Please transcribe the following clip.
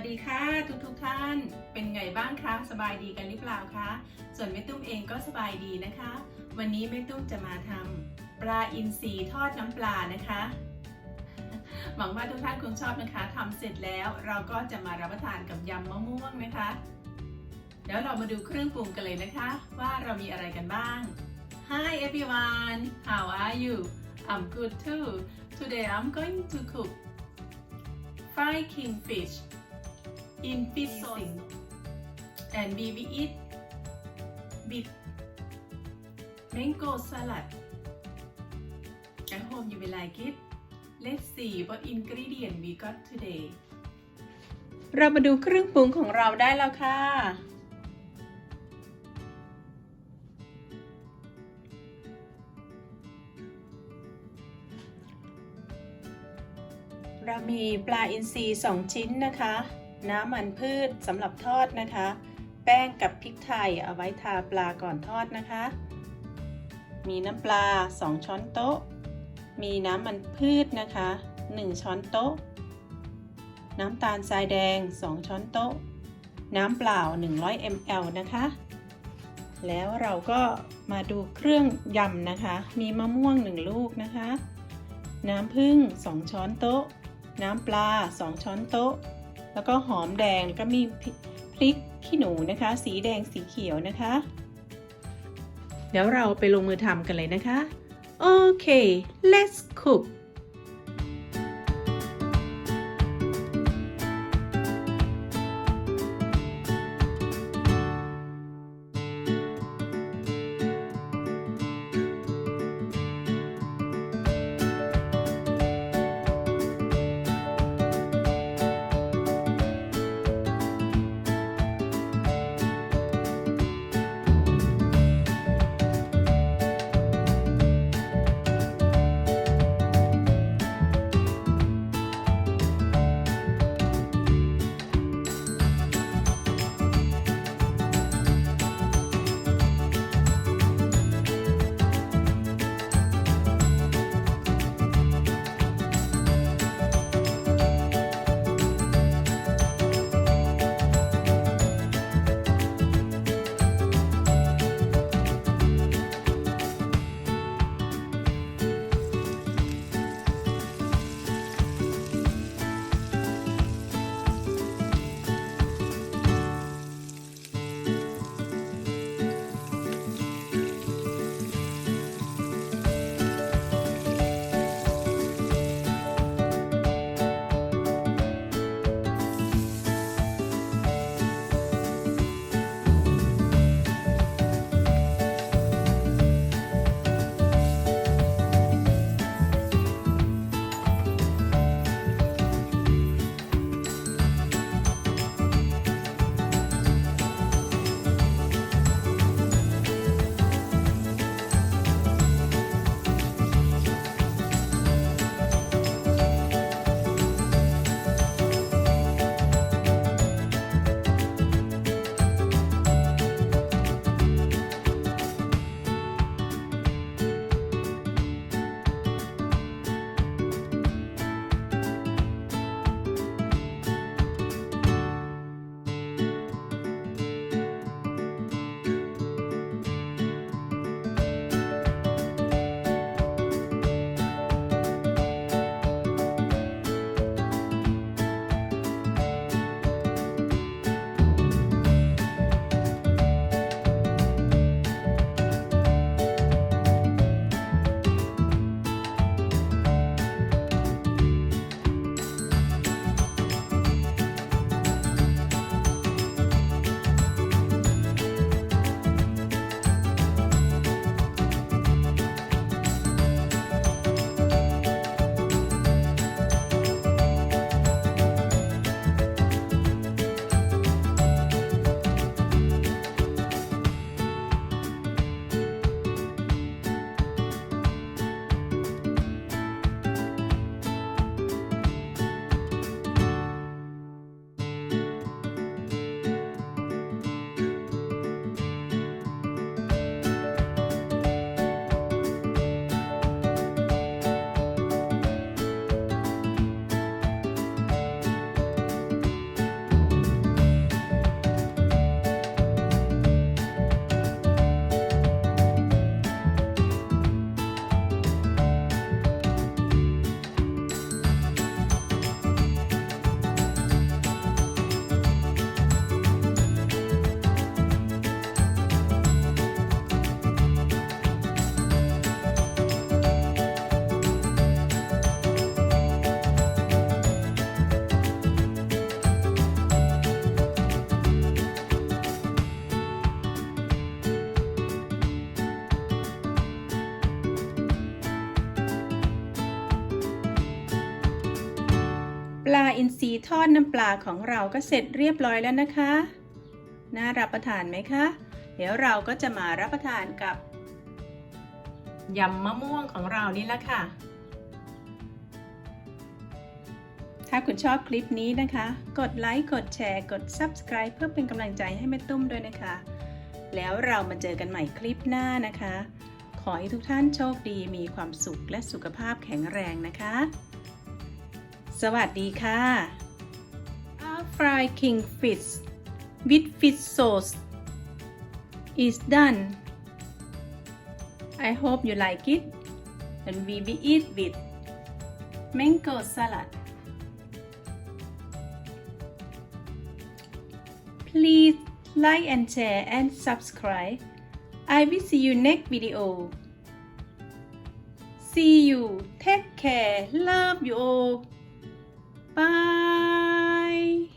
สดีค่ะทุกท่านเป็นไงบ้างคะสบายดีกันหรือเปล่าคะส่วนแม่ตุ้มเองก็สบายดีนะคะวันนี้แม่ตุ้มจะมาทำปลาอินทรีทอดน้ำปลานะคะหวังว่าทุกท่านคงชอบนะคะทำเสร็จแล้วเราก็จะมารับประทานกับยำมะม่วงนะคะเดี๋ยวเรามาดูเครื่องปรุงกันเลยนะคะว่าเรามีอะไรกันบ้าง Hi everyone how are you I'm good too today I'm going to cook fried kingfish in fish sauce and we will eat with mango salad. I hope you will like it. Let's see what ingredient we got today. เรามาดูเครื่องปรุงของเราได้แล้วค่ะเรามีปลาอินทรี2ชิ้นนะคะน้ำมันพืชสำหรับทอดนะคะแป้งกับพริกไทยเอาไว้ทาปลาก่อนทอดนะคะมีน้ำปลา2ช้อนโต๊ะมีน้ำมันพืชนะคะ1ช้อนโต๊ะน้ำตาลทรายแดง2ช้อนโต๊ะน้ำเปล่า100 ml นะคะแล้วเราก็มาดูเครื่องยำนะคะมีมะม่วง1ลูกนะคะน้ำผึ้ง2ช้อนโต๊ะน้ำปลา2ช้อนโต๊ะแล้วก็หอมแดงก็มีพริกขี้หนูนะคะสีแดงสีเขียวนะคะเดี๋ยวเราไปลงมือทำกันเลยนะคะโอเค let's cook ลาอินทรีทอดน้ำปลาของเราก็เสร็จเรียบร้อยแล้วนะคะน่ารับประทานไหมคะเดี๋ยวเราก็จะมารับประทานกับยำมะม่วงของเรานี่แหละค่ะถ้าคุณชอบคลิปนี้นะคะกดไลค์กดแชร์กด Subscribe เพื่อเป็นกำลังใจให้แม่ตุ้มด้วยนะคะแล้วเรามาเจอกันใหม่คลิปหน้านะคะขอให้ทุกท่านโชคดีมีความสุขและสุขภาพแข็งแรงนะคะสวัสดีค่ะ Fried Kingfish with fish sauce is done. I hope you like it and we will eat with mango salad. Please like and share and subscribe. I will see you next video. See you. Take care. Love you all. Bye.